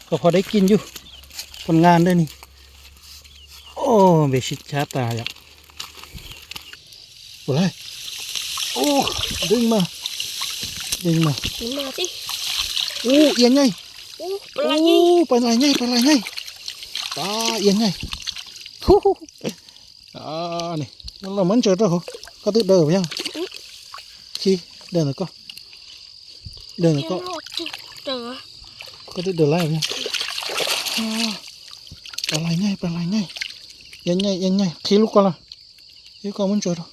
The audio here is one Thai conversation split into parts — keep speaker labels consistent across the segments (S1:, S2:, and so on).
S1: ก็พอได้กินอยู่ผลงานด้วยนี่โอ้เบชิดช้าตาอย่างโอ้ยโอ้ดึงมา
S2: ดึงมาสิ
S1: โอ้เอียงไง
S2: โอ้ปลาไง
S1: ปลาไงปลาไงปลาเอียงไงฮู้นี่เราเหมือนเจอตัวเขาก็ติดเดินไปยังชี้เดินหน่อยก็เดินหน่อยก็
S2: เจอ
S1: ก็ติดเดินไล่ไปยังปลาไงปลาไงยังไงขี้ลูกก่อนละขี้ก่อนมันเจอตัว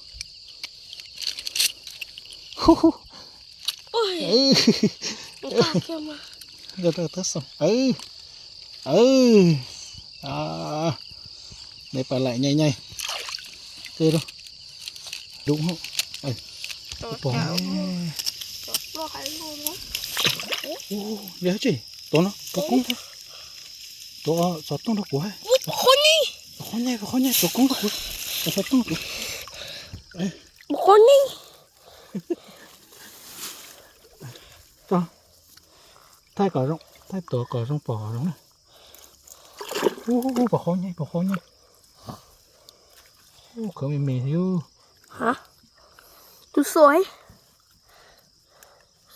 S1: ฮู้
S2: โอ้ยปลาเขี้ยวมา
S1: เดี๋ยวส่งในปลาไหลใหญ่ๆคือđâu đúng không bỏ
S2: lo hay luôn đó
S1: nhớ chị tổ nó tổ cũng thôi tổ sọt tung được của hay con nhỉ tổ cũng được của sọt tung được
S2: con nhỉ
S1: to thay cỏ rong thay tổ cỏ rong bỏ đúng này bỏ con nhỉ cỡ mềm yêu
S2: hả tôi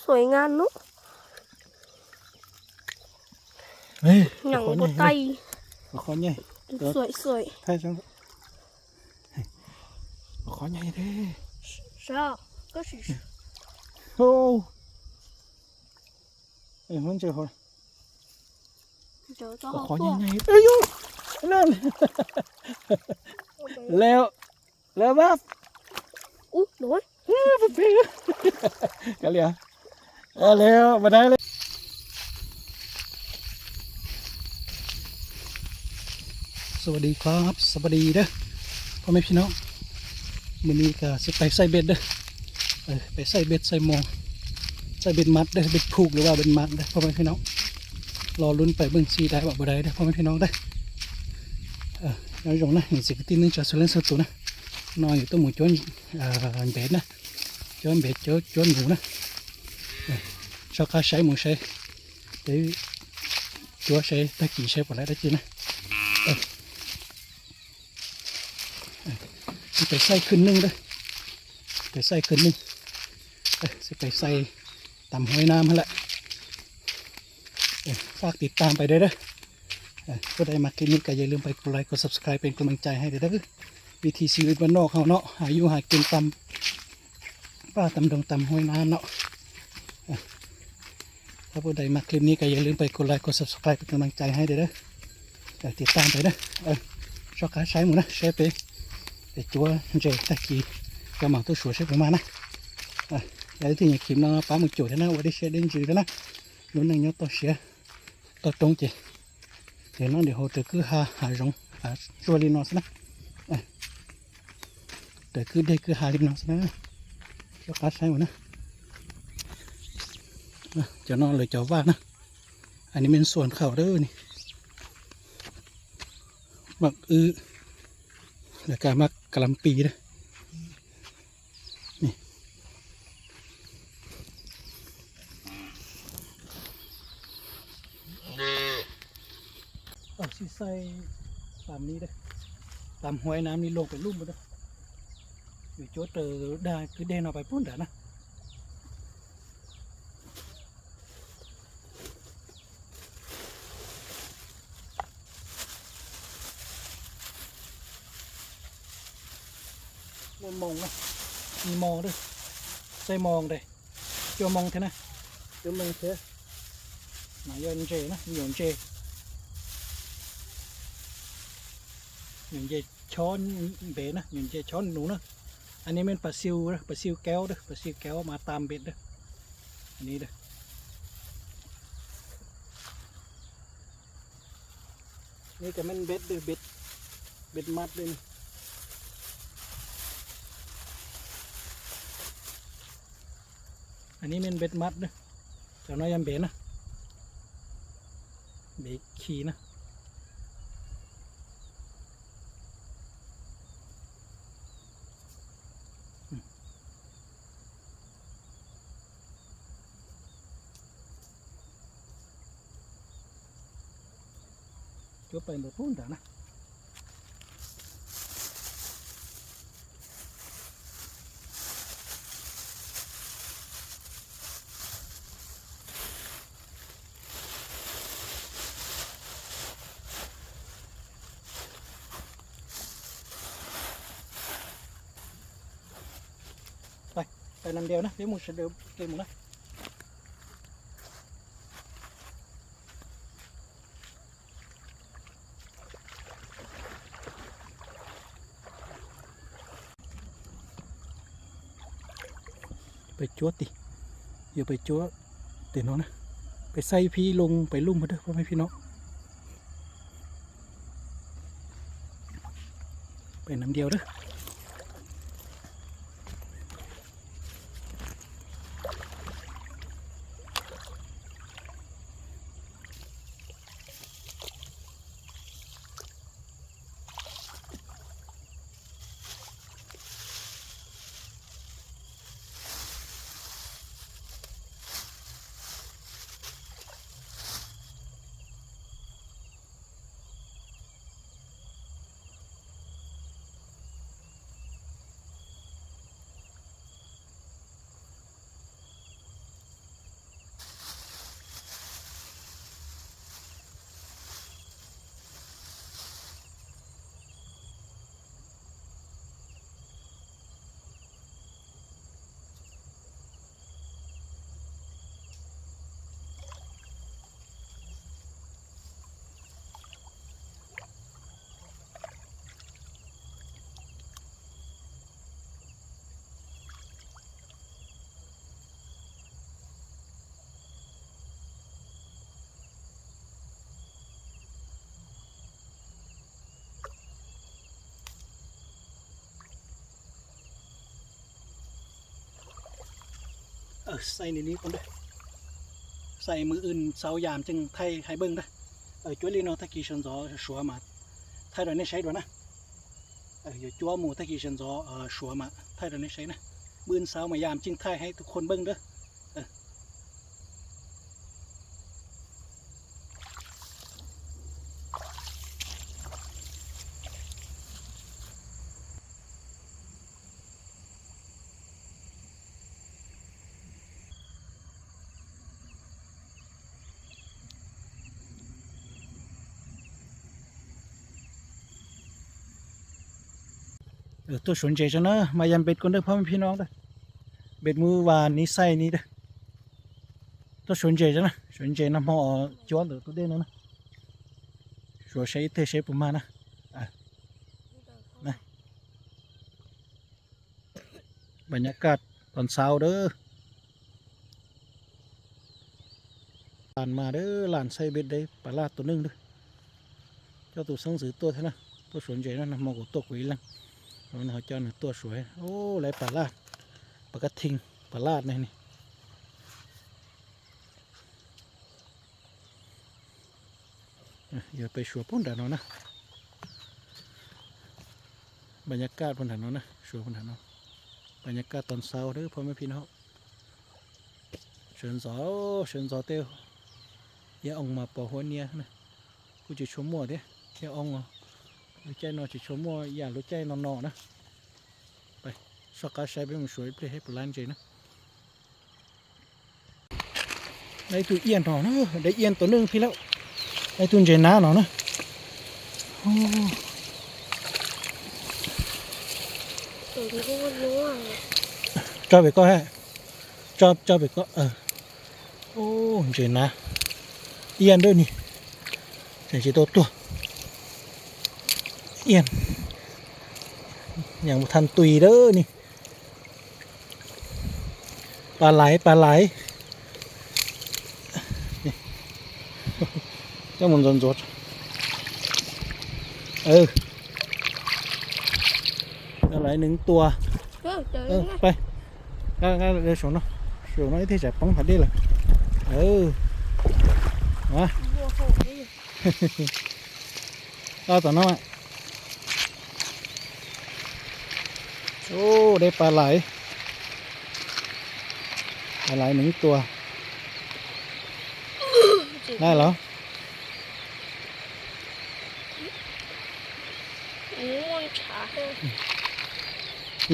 S2: soi ngan nữa nhằng có tay
S1: bỏ con nhỉ
S2: soi
S1: thay xong bỏ con nhỉ thế
S2: sao có gì
S1: ô em muốn chơi hồi
S2: bỏ
S1: con nhỉ ơi yo lên leo bắp
S2: đuổi
S1: cái gì à leoมาได้เลยสวัสดีครับสวัสดีเด้อพ่อแม่พี่น้องมื้อนี้ก็สิไปใส่เบ็ดเด้อไปใส่เบ็ดใส่หมองใส่เบ็ดมัดเด้อเบ็ดผูกหรือว่าเบ็ดมัดเด้อพ่อแม่พี่น้องรอลุ้นไปเบิ่งสิได้บ่ได้เด้อพ่อแม่พี่น้องเด้อnói rộng này mình sẽ tin đến cho số lên số tuổi này nói tôi muốn cho anh bé nè cho anh bé cho anh ngủ nè cho cá sấy muốn sấy để chúa sấy ta chỉ sấy vào lại đó chứ nè phải xay khinh nưng đây phải xay khinh nưng sẽ phải xay tầm hơi nam hay lạiฝากติดตามไปได้เด้อก็ได้มาคลิปนี้ก็อย่าลืมไปกดไลค์กด subscribe เป็นกำลังใจให้เด้อวิธีชีวิตบ้านนอกเขาเนาะหาอยู่หากินตำป้าตำดงตำห้วยน้ำเนาะถ้าผู้ใดมาคลิปนี้ก็อย่าลืมไปกดไลค์กด subscribe เป็นกำลังใจให้เด้อติดตามไปเด้อชอบการใช้หมูนะใช้ไปจั่วเจตะกี้กระหม่อมตัวสวยใช่ประมาณนะแล้วที่อย่างคลิปน้องป้าหมึกจุดนะวันนี้เชียร์เด่นจืดนะลุ้นในยอดตัวเชียร์ตัวตรงจีเดี๋ยวน้องเดี๋ยวเขาจะคือหารงชัวรินอสนะเดี๋ยวคือได้คือหารินอสนะก็คัดใช้หมดนะจะนอนเลยจะว่านะอันนี้เป็นส่วนเข่าเด้อนี่มักแล้วก็มักกะลำปีนะนี่เอาสิใส่ตามนี้เด้อตามห้วยน้ำนี่ลงไปลุ่มไปเด้ออยู่โจเตอได้คือเดินออกไปพุ่นเด้อนะมองนะมีมองด้วยใส่มองเลยเจ้ามองเท่านะเจ้ามองเท่าไหนยันเจนะมียันเจยันเจช้อนเบ็ดนะยันเจช้อนหนูนะอันนี้เป็นปลาซิวนะปลาซิวแก้วด้วยปลาซิวแก้วมาตามเบ็ดด้วยอันนี้ด้วยนี่ก็มันเบ็ดด้วยเบ็ดมัดด้วยอันนี้เป็นเบ็ดมัดนะเจ้าน้อยยำเบ็ดนะเบ็ดขี่นะ chỗ bèn được phun đã nèไปลำเดียวนะเดี๋ยวมึงจะเดินเกมมึงนะไปจั่วติอย่าไปจั่วเดี๋ยวน้องนะไปใส่พี่ลงไปลุ่มมาเด้อพ่อแม่พี่น้องไปน้ำเดียวเด้อใส่ในนี้ก่อนเด้อใส่มืออื่นเสายามจึงไทยให้เบิ้งเด้อจุ้ยลีโนตะกี้ฉันจอชัวมาไทยเราเนี่ยใช้ด้วยนะอยู่จั่วหมูตะกี้ฉันจอชัวมาไทยเราเนี่ยใช้นะมืออื่นเสามายามจึงไทยให้ทุกคนเบิ้งเด้อตัวสนใจจังนะมายามเบ็ดก่อนเด้อพ่อแม่พี่น้องเด้อเบ็ดมือวานนี้ใส่นี้เด้อตัวสนใจจังนะสนใจนะหม้อจ้วนเด้อตัวเด่นนะชัวใช้เทใช้ประมาณนะบรรยากาศตอนเช้าเด้อหลานมาเด้อหลานใส่เบ็ดได้ปลาลาดตัวนึงเด้อเจ้าตัวสังสือตัวเท่านั้นตัวสนใจนะมองกับตัวกุยลังมันเขาเจ้าหนึ่งตัวสวยโอ้ไรปลาลาดปลากระทิงปลาลาดนี่อย่าไปชัวพุ่นด่านนะบรรยากาศพุ่นด่านนะชัวพุ่นด่านบรรยากาศตอนเช้าเด้อพ่อแม่พี่น้องเชิญสอเต้อย่าออกมาปอหัวเนียนะกูจะชมมัวเด้แค่อองรู้ใจนอจะชมมัวอย่ารู้ใจนอนนะไปสกัดใช้ไปมันสวยเพลให้ปลานใจนะได้ตัวเอียนหน่อนะได้เอียนตัวนึงพี่แล้วได้ตัวใจน้าหน่อนะ
S2: ตัวที่พวกรู้อ่ะ
S1: จอบไปก็ให้จอบไปก็โอ้ใจน้าเอียนด้วยนี่แต่chỉตัวเอียนอย่างทันตุยเด้อนี่ปลาไหลเจ้ามันจนจดปลาไหลหนึ่งตัวไปก็เดี๋ยวส่งเนาะที่จะป้องหัดได้เลยมาก็ต่อน้อยโอ้ได้ปลาไหลหนึ่งตัว
S2: ช้าให้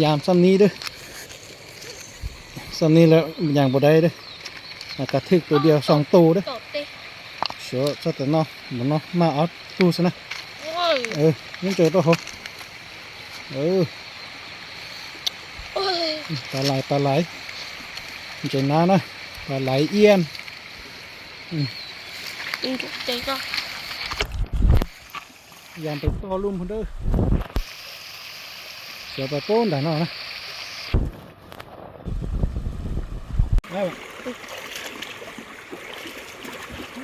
S1: ยามซ้ำนี้เด้อซ้ำนี้แล้วอย่างบ่ได้เด้อแล้วกระทึกตัวเดียว2ตัวเด้อ
S2: ตดดิ
S1: เสือซะแต่เนาะมันเนาะมาเอาตู้ซะนะ
S2: โอ้ย
S1: ยังเจอตัวเขา
S2: โอ้ย
S1: ปลาไหลมันเจอน้านะปลาไหลเอี้ยน
S2: ยิงถูกใจก็
S1: ยามไปต่อลุ่มพุ่นเด้อเสือปลาโป้นได้เนาะนะแล้ว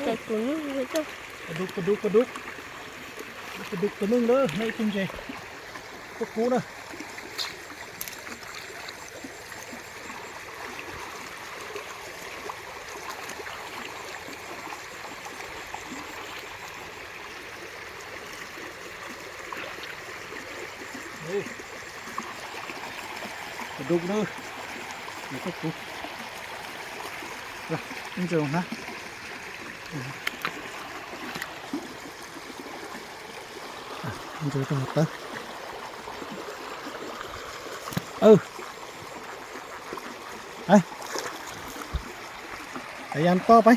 S2: แต่ตัวนี้เลยก็
S1: ปลาดุกตัวนึงเด้อในคุณเจพวกกูนะปลาดุกเด้อนี่พวกกูนี่เจอนะนี่เจอตัวเต้พยายามต่อไป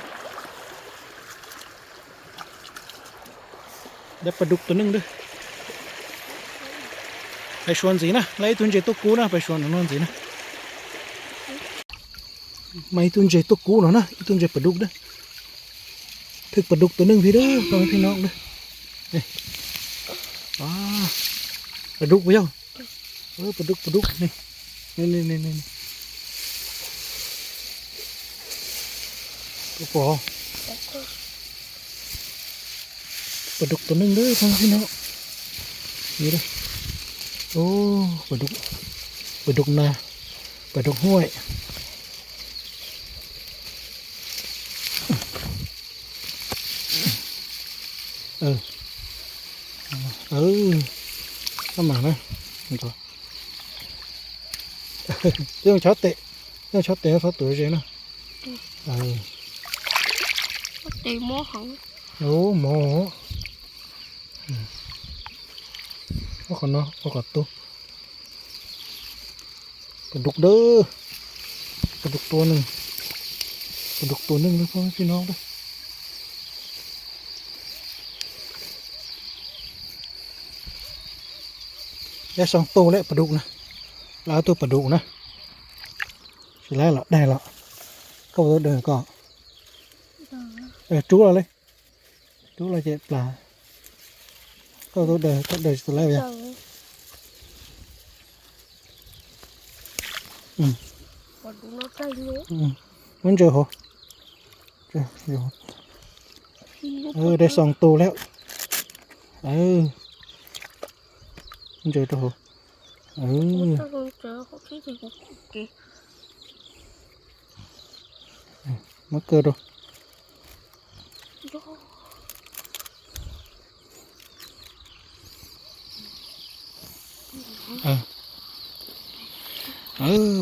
S1: ได้ปลาดุกตัวนึงด้วยไปชวนสินะไล่ตุนเจตุกูนะไปชวนนอนสินะไม่ตุนเจตุกูหรอนะตุนเจปลาดุกเด้อถึกปลาดุกตัวนึงพี่เด้อฟังพี่น้องเด้อนี่ปลาดุกไปยังปลาดุกนี่ก็พอปลาดุกตัวนึงเด้อฟังพี่น้องนี่เด้อโอ้ปลาดุกนาปลาดุกห้วยเข้ามานะนี่ตัวเรื่องช็อตเตะเขาตัวเจนะ
S2: ตีหม้อหัง
S1: โอ้หมอว่าคนเนาะว่ากัดตัวปลาดุกเด้อปลาดุกตัวหนึ่งเลยพ่อพี่น้องเด้อได้2 ตัวแล้วปลาดุกนะแล้วตัวปลาดุกนะสิแล้วละได้ละก็เดินก็จุ๊เลยเจ็บปลาก็เดินตัวแล้วยัง
S2: ปดูน้ำใจเลย
S1: มันเจอเหรอได้2 ตัวแล้วมันเจอตัวเหรอ
S2: ถ้าเราเจอเขาที่จะกุกกี้
S1: มาเกิดดู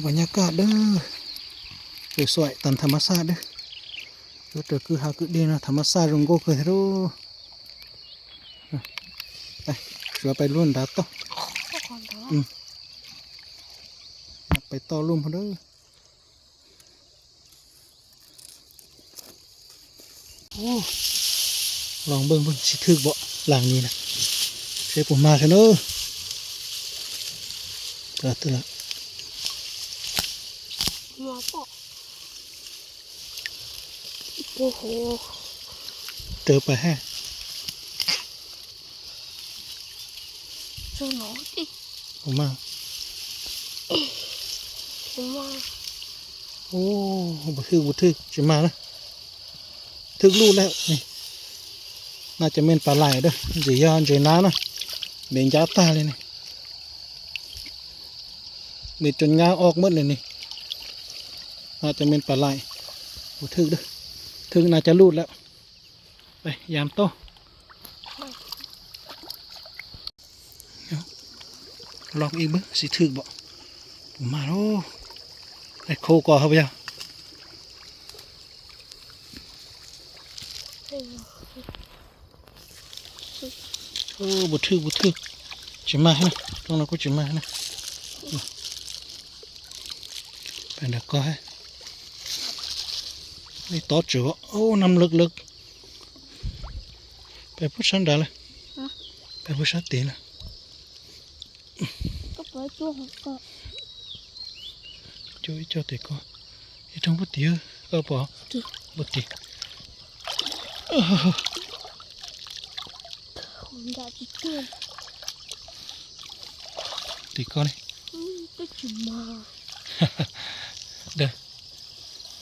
S1: บรรยากาศเด้อสวยๆตามธรรมชาติเด้อเจอคือหาคือดีนะธรรมชาติรงโก้เคยรู้ไปเสือไปรุ่นดับต่อไปต่อลุ่มพอเด้อลองเบิ่งสิถึกบ่หลังนี้นะเสียผมมากันเด้อตัวละ
S2: มาปะโอ้โห
S1: เจอไปแฮะ
S2: เจอหนอนดิ
S1: ผมมา
S2: ผมว่า
S1: โอ้บุทึกจะมานะทึกลูกแล้วนี่น่าจะเป็นปลาไหลเด้อจียอนจีน้านะเบ่งจ้าตาเลยนี่เบ็ดจนงาออกหมดเลยนี่น่าจะเป็นปลาไหลบุทึกเด้อทึกน่าจะลูดแล้วไปยามโตลองอีกเบ้สิทึกบ่ผมมาโอ้ไอ้โคก่อเขาไปยังบุทึก chỉ mai ha trong nó có chỉ mai nè phải được coi đây to chữa ô nằm lực lực phải phút sáng đã là phải phút sáng tiền là
S2: có phải chua không có
S1: chui cho tiền coi trong bút tía có bỏ bút tía
S2: không đã bị chua
S1: tía con này
S2: cái chùm mà
S1: đây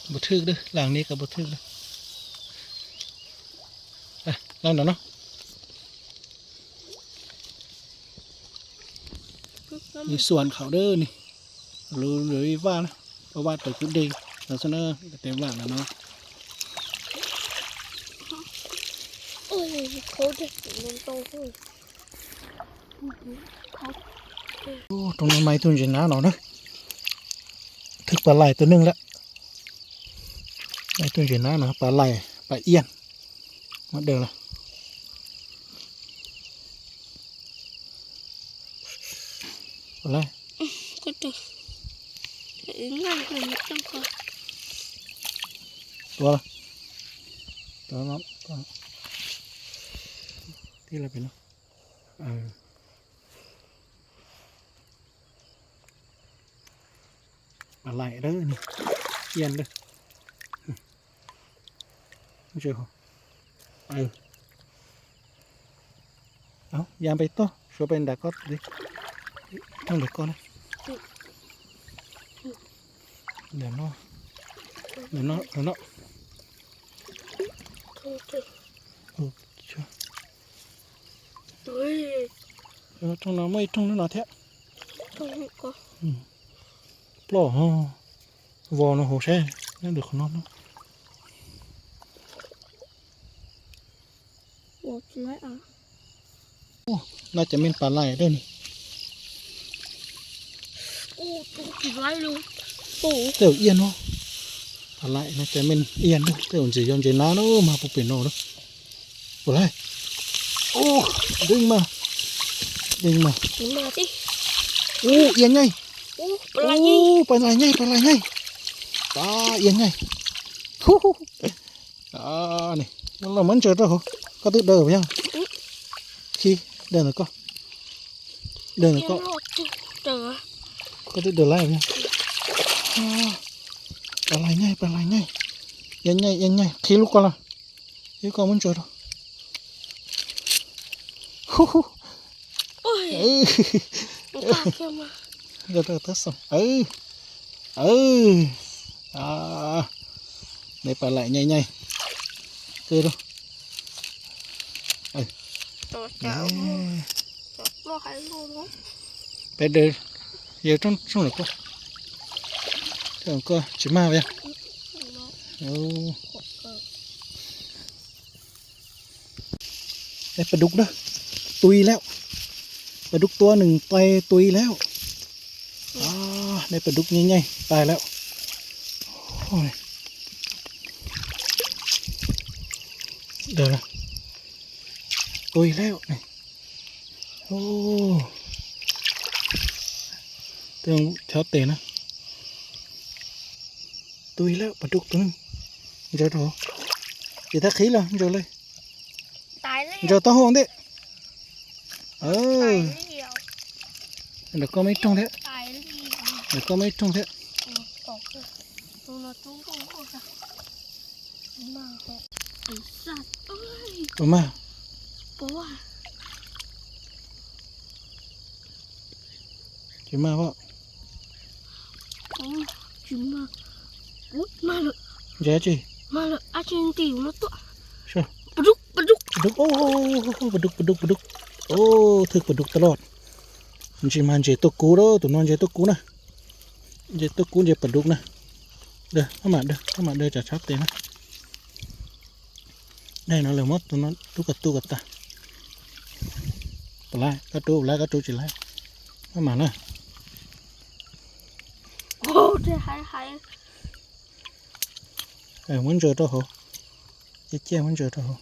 S1: bút thước đây làng này cả bút thước đây à làng đó nó มีส่วนเขาเด้อนี่หรือว่านะเพราะว่าตัวขึ้นดีแล้วซะเนอะเต็มหลังแล้วเนาะ
S2: เอ้ยเขาจะกินมันโตเลยเขา
S1: โอ้ตรงนั้นไม้ตัวจริงนะเนาะถึกปลาไหลตัวนึงแล้วไม้ตัวจริงนะเนาะปลาไหลปลาเอี้ยนมาเดินละปลาไหล
S2: ก็จะง่ายกว่านี้ต้องก่อน
S1: ตัวละตัวน้องตัวที่อะไรเป็นเนาะปลาไหลเด้อนี่เอี้ยนเด้อไม่เจอเหรอเอายามไปต่อช่วยเป็นดักก็ดิต้องเด็กก่อนนะเดี๋ยวเนาะโอ้ช่วย
S2: เฮ้ย
S1: ตรงนั้นไม่ตรงนั้นหนาแท้
S2: ต้องก็
S1: ปล่อฮะวอลนะโหแช่นั่นเด็กคนนั้นเนาะ
S2: หมดแล้วอ่ะ
S1: น่าจะเป็นปลาไหลเด้อนี่
S2: โอ้ต้องกินไว้เลยโอ้
S1: เต่าเอี้ยนเนาะปลาไหลน่าจะเป็นเอี้ยนเด้อเต่าจียอนจีน้าเนาะมาปุ๊บเป็นโน่เนาะปลาไหลโอ้ดึงมา
S2: กินมาสิ
S1: โอ้เอี้ยนไง
S2: โอ้ปลายี่
S1: ปลาไหลไงปลาเอี้ยนไงฮู้นี่เราเหมือนเจอตัวเขาก็ตึ๊ดเดินไปยังขี้เดินหน่อยก็
S2: เจอ
S1: có thể được lại không? Bà lại ngay, nhanh ngay, khi lúc qua là, khi con muốn chơi đâu.
S2: โอ้ยมันปากแค่มา
S1: Được, test xong, đây bà lại nhanh, chơi đâu.
S2: ตัวเจ้าตัวใครรู้ไหม
S1: Bây giờ, giờ trong này có, trong có chỉ ma vậy. Đâyปลาดุกเด้อตุยแล้วปลาดุกตัวหนึ่งไปตุยแล้วได้ปลาดุกใหญ่ๆตายแล้วโอ้ยเดี๋ยวนะตุยแล้วนี่โอ้เตียงแถวเตะนะตุยแล้วปลาดุกตัวนึงเจอโถchỉ ta khí làเจอเลย
S2: ตายแล้ว
S1: giờ tao hôn đấy
S2: ตายแล้ว
S1: được có mấy trong thế
S2: ตายแล้ว
S1: được có mấy trong thế
S2: ตกเลยตัวเราจุ้งก็จะมาเหอะไอ้สัตว์เอ้ย
S1: rồi mà
S2: เพราะว่า
S1: chỉ mà vợ
S2: จุ้งมาอุ๊ยมาเลย
S1: dễ chị
S2: มาเลยอาจารย์ติ๋วนะตัว
S1: sao
S2: ปลาดุก
S1: ปลาดุกโอ้ถึกปลาดุกตลอดมันจะมันเจตัวกูแล้วตัวนอนเจตัวกูนะเจตัวกูเจปลาดุกนะเด้อเข้ามาเด้อจะชักเตะนะได้nóเลยมดตัวนั้นตุกตาปลายกระตูchỉ lạiเข้ามานะ
S2: โอ้เดี๋ยวหาย
S1: muốn chơi đâu hả chia muốn chơi đâu hả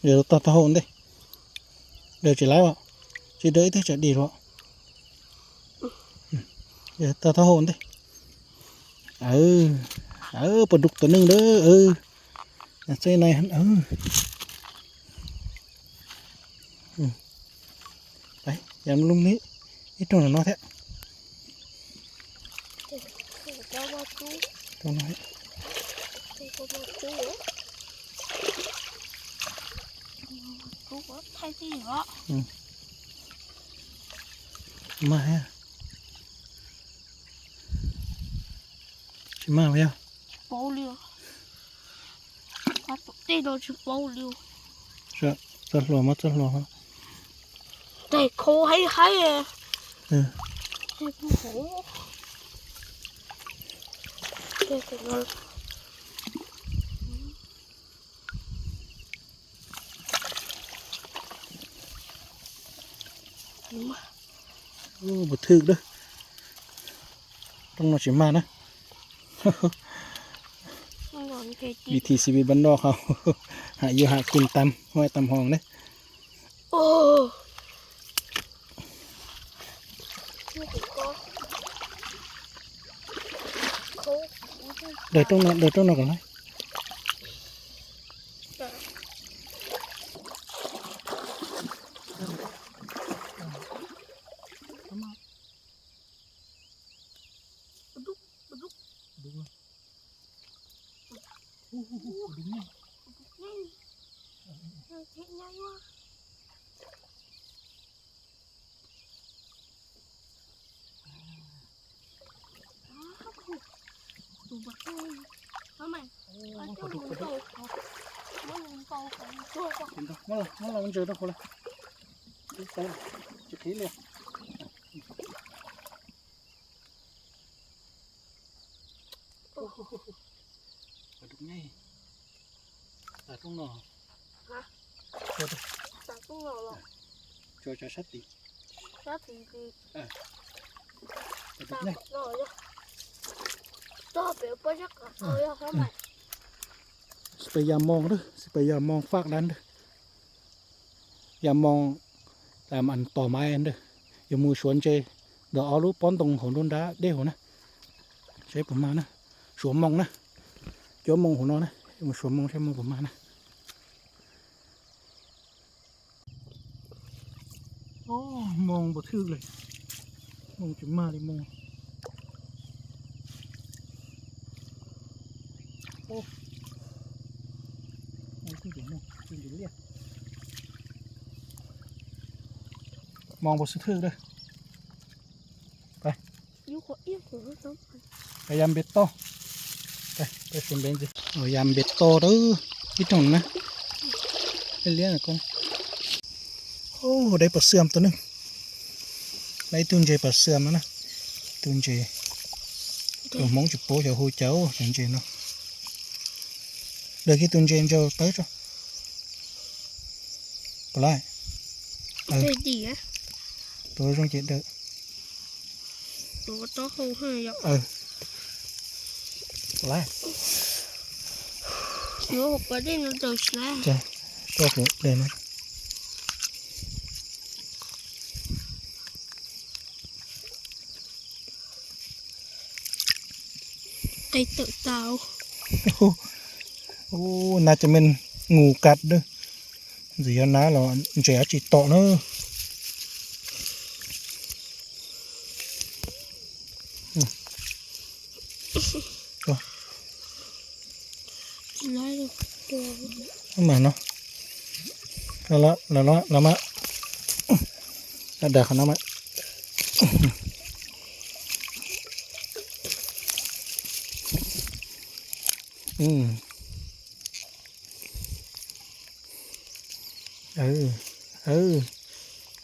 S1: giờ tao hôn đi đều chỉ lái vợ chỉ đợi thế chạy đi rồi เดี๋ยวตาเท่าโหนดิปลาดุกตัวหนึงเด้อใส่ในหันไปอย่ามาลุงนี้นี่ตัวน้อยแท้
S2: Cho vào chú,
S1: ตัวน้อย
S2: cho vào chú á. Chú á, thay gì đó.
S1: มาฮะชิมาไปอ่ะ
S2: Bố liều. Phát tê đồ chứ bố liều.
S1: จะหล่อมาจะหล่อมา
S2: Đây khô hay hay à.
S1: เออ
S2: Đây khô khổ. Đây cái nó.
S1: โอ้บ่ถึกเด้อต้องมาชิมานะ
S2: Nó còn cái
S1: วิ
S2: gì.
S1: ถีชีวิตบ้านนอกเขา หาอยู่หากินตำห้อยตำหองเนี่ย
S2: Ồ. Nó chỉ có. Khô.
S1: เดี๋ยวต้องนอนก่อนนะ
S2: Nó chạy nhanh quá. Tụ bật thôi. Nó mày. Ở trong mình cầu. Nó mình cầu còn chua quá.
S1: เห็นปะเมื่อไหร่มันเจอทุกคนเลยจะทิ้งเลยปลาดุกไงปลาตุ้งหน่อ
S2: Hả?
S1: เจอ
S2: Tao cũng ngờ rồi.
S1: จะชัดติ
S2: Đó thì
S1: ปลาดุก
S2: tao
S1: ไง
S2: cũng ngờ rồi. Tao biểu bớt chắc là thôi á hả mày.
S1: สไปยามมองเด้อสไปยามมองฟากนั้นเด้อยามมองตามอันต่อไม้อันเด้ออย่ามูชวนเจเดี๋ยวเอาลูกป้อนตรงของรุ่นดาเด้หัวนะใช้ผมมานะสวมมองนะจ้วมองหัวนอนนะมาสวมมองใช้มองผมมานะโอ้มองบ่ทึกเลยมองจุดมาเลยมองโอ้ขึ้นถึงมองขึ้นถึงเรียกมองบ่ทึกเลย
S2: Yêu có yêu của nó sống.
S1: พยายามเบ็ดโตไปชมเบนสิพยายามเบ็ดโตเด้อพี่น้องนะไปเลี้ยงก่อนโอ้ได้ปลาเสื่อมตัวหนึงได้ตุนเจปลาเสื่อมแล้วนะตุนเจตัวมองจุดโป้จะหูเจ้าตุนเจเนาะเดี๋ยวที่ตุนเจจะเตะจ้ะปลา
S2: Cái gì á?
S1: ตัวตรงเจเด้อ
S2: Tụi nó không hay vậy.
S1: ปลา
S2: Nó hụt vào đây nó từ xa.
S1: จ้ะตัวเกลือเดินมา
S2: Tay tự tao.
S1: โอ้น่าจะเป็นงูกัดเด้อเดี๋ยวนะเราเจอจิตโตเนอะ
S2: Lấy được. Được.
S1: มาเนาะแล้วมาเดี๋ยวเขาน้ำมา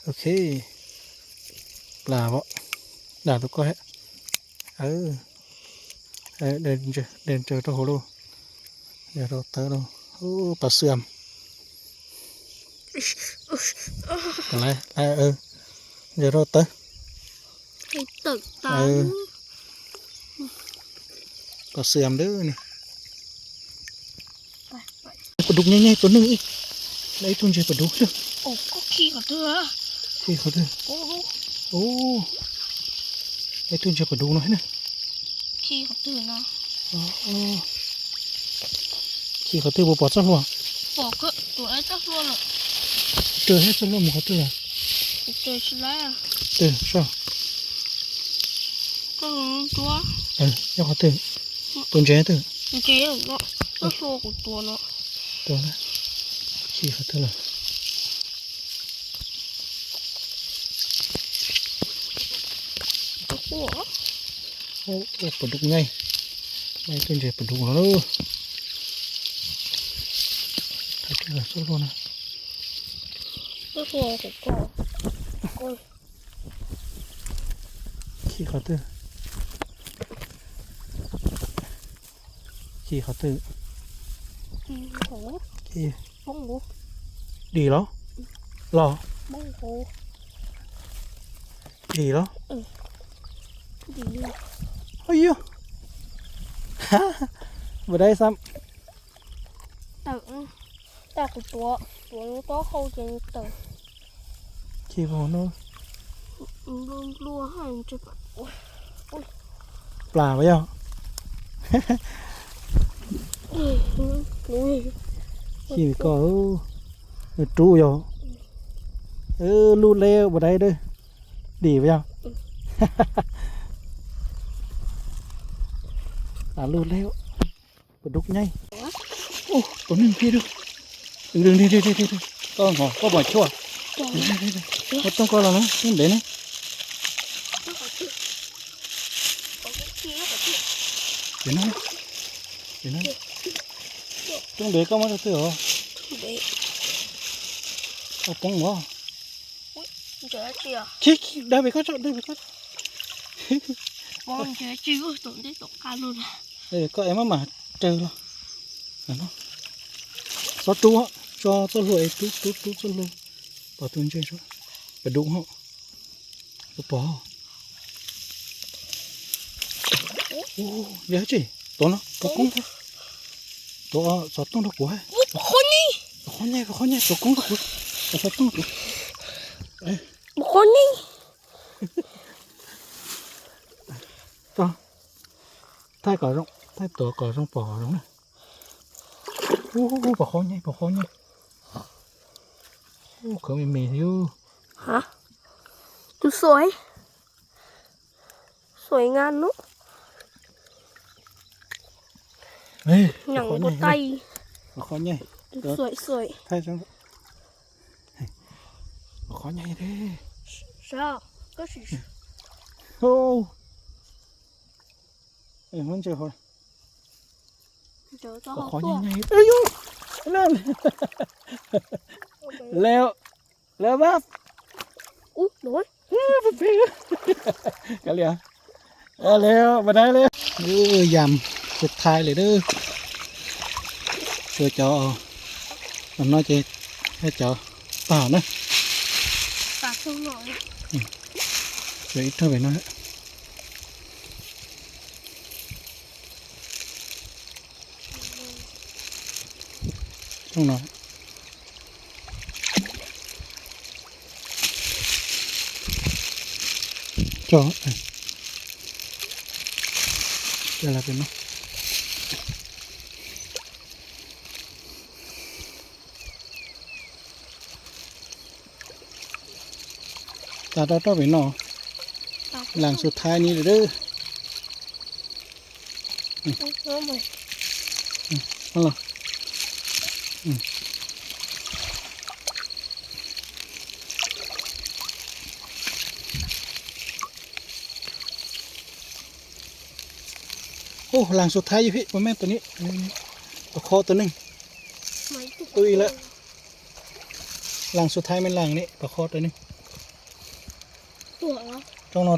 S1: โอเคปลาบ่ด่าทุกคนฮะเดินเจอตัวโหโลเดี๋ยวเราเตะเราโอ้ปลาเสื่อมอะไรเดี๋ยวเราเตะ
S2: Tay tự tao.
S1: Ừ. ปลาเสื่อมเด้อนี่
S2: Phải, phải.
S1: ปลาดุกใหญ่ๆตัวหนึงอีกแล้วไอ้ตุนเจปลาดุกเด้อ
S2: Ồ, có khi của tôi á.
S1: ที่เขาเด้อ
S2: Ồ, đúng.
S1: โอ้ ไอ้ตุ้นจะกระดูกหน่อยนะ
S2: ขี้เขาตื่นเนาะ
S1: อ๋อขี้เขาตื้อบ่ปอดซะหัว
S2: บอกก็ตัวไอ้เจ้าตัวละ
S1: เจอให้ซะแล้วหมูเขาตื้อ
S2: เจอชิแล้ว
S1: ตื้อใช่
S2: ก็ตัว
S1: ยกเขาตื้อตุนเจ๊ตื้อ
S2: เจ๊เนาะก็ตัวกูตัวเนาะ
S1: ตัวนะขี้เขาตื้อเลย
S2: ตัวหัว
S1: โอ้ปลาดุกไงไม่ตุ้นเจ๊ปลาดุกแล้วถ้าเจอสู้นะ
S2: ตัวหัวกูก็ก็
S1: ขี้เขาตื้อขี้เขาตื้อ
S2: โห
S1: ขี้
S2: บ้องหู
S1: ดีแล้วหรอ
S2: บ้องหู
S1: ดีแล้ว
S2: ดีเลย
S1: เฮ้ยฮ่าบ่ได้ซ้
S2: แต่กูตัวนู้นก็เขาจะตื่น
S1: ำขี้บ่นู้น
S2: รัวให้จะแบบโอ้ย
S1: ปลาไว้ยัง
S2: รู้
S1: ขี้ก็ตู้อยู่รูดเร็วบ่ได้เด้อดีไว้ยัง รูดเร็วปลาดุกไงโอ้ตัวนึงพี่ดูดึงดิก็หอก็บ่ชั่วก็ต้องก็แล้วนะต้องเดี๋ยวนะเดี๋ยวนะต้องเดี๋ยวก็มาตัวเหรอเอาปองบ่ขี้ได้ไปก็ชอบได้ไปก็
S2: con chơi chưa tụi tiếp tục ăn luôn
S1: có em mà chơi lo nó xóa chú á cho tôi lụi tú cho luôn bảo tuần chơi cho phải đúng không bỏ giá chị tôi nó có cũng thôi tôi xóa tung được của hay khó nhỉ tôi cũng được xóa tung được
S2: con đi
S1: cho thay cỏ rộng thay tổ cỏ rộng bỏ rộng này bỏ khó nhỉ cỡ mềm yêu
S2: hả chú sôi ngan nữa nhằng có tay
S1: bỏ khó nhỉ
S2: sôi
S1: thay xong bỏ khó nhỉ thế
S2: sao có gì
S1: em muốn chơi thôi
S2: chờ cho
S1: bỏ
S2: họ
S1: khó
S2: tua
S1: nhỉ ơi leo leo bắp
S2: út đối
S1: cái liền leo vào đây leo dầmสุดท้ายเลยเด้อเพื่อจอมันน้อยใจให้จอเปล่านะ
S2: ปากkhông nổi
S1: เดี๋ยวอีกเท่าไหร่น้อยต้องน้อยจอจะอะไรเป็นเนาะตาต่อไปเนาะ หลังสุดท้ายนี้เด้อ
S2: nó mày
S1: นั่นเหรอโอ้หลังสุดท้ายอยู่พี่พ่อแม่ตัวนี้ตัวคอตัวหนึ่ง
S2: mày
S1: Tuiละ หลังสุดท้ายเป็นหลังนี้ตัวคอตัวหนึ่ง
S2: tuổi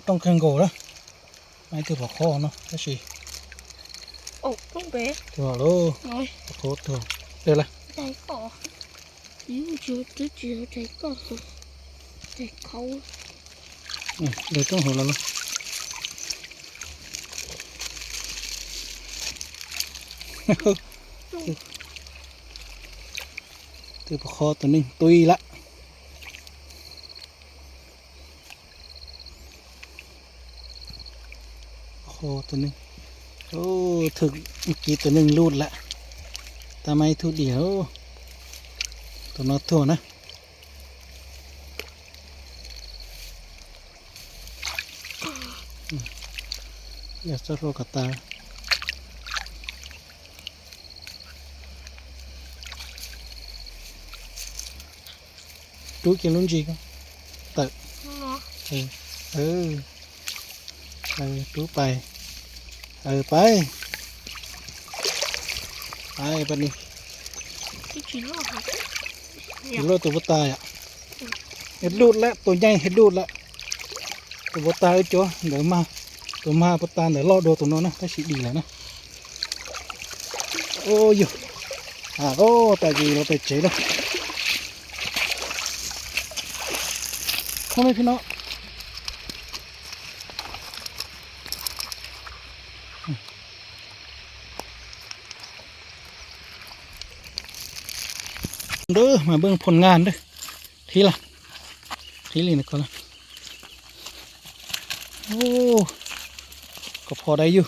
S1: ต้องเครื่องโกแล้วไม่ตัวตัวคอเนาะแค่สิ
S2: ồ không bé
S1: ตัวโล
S2: rồi
S1: ตัวคอตัวเดี๋ยวละ
S2: trái cỏ nếu chưa tới chiều trái cỏ trái khâu
S1: เดี๋ยวต้องหัวเราละตัวคอตัวหนึ่งตุยละ ตัวนึงโอ้ถึกเมื่อกี้ตัวนึงรูดละทำไมทุเดียวตัวนอทั่วนะอย่าจะโรกตาดูกินลุ้นจีก็เตะ
S2: เนาะ
S1: เออดูไปไปปะนี่
S2: ที่ชิ้นโลค่ะ
S1: เห็นโลตัวบตายอ่ะเห็ดรูดแล้วตัวใหญ่เห็ดรูดแล้วตัวบตายจ้ะเดี๋ยวมาตัวมาบตายเดี๋ยวรอดูตัวโน้นนะถ้าฉีดดีแล้วนะโอ้ยโอ้แต่ดีเราไปเจ๋แล้วพ่อแม่พี่น้องเด้อมาเบิ่งผลงานเด้อทีละทีนี่นะก่อนนะโอ้ก็พอได้อยู่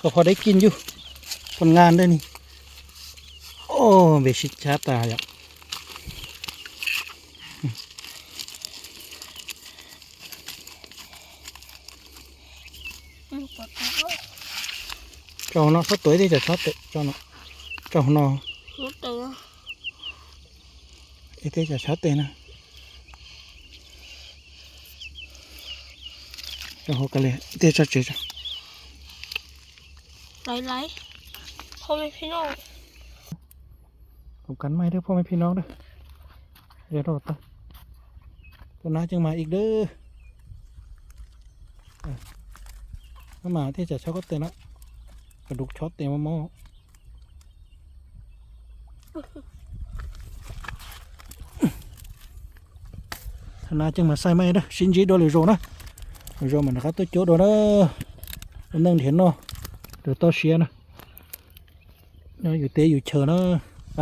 S1: ก็พอได้กินอยู่ผลงานเด้อนี่โอ้เบชิชาตาอย่าง
S2: ปวดท้อง
S1: cho nó sắp tới đi chả sắp đấy cho nó
S2: รถเตือ
S1: ít thế chả sắp đấy nè cho họ cái này thế cho chị cho
S2: ไหลพ่อแม่พี่น้อง
S1: ผมกันไม่ได้พ่อไม่พี่น้องเด้อเดี๋ยวเราตัวน้าจึงมาอีกเด้อถ้ามาที่จะช็อกก็เต็มละกระดูกช็อตเต็มมะม่วงถ้าน้าจึงมาใส่ไม่เด้อชิ้นจีโดนเลยโจนะโจมันนะครับตัวโจโดนเด้อนั่งเห็นเนาะเดี๋ยวตัวเชียนะอยู่เตะอยู่เชิญเนาะไป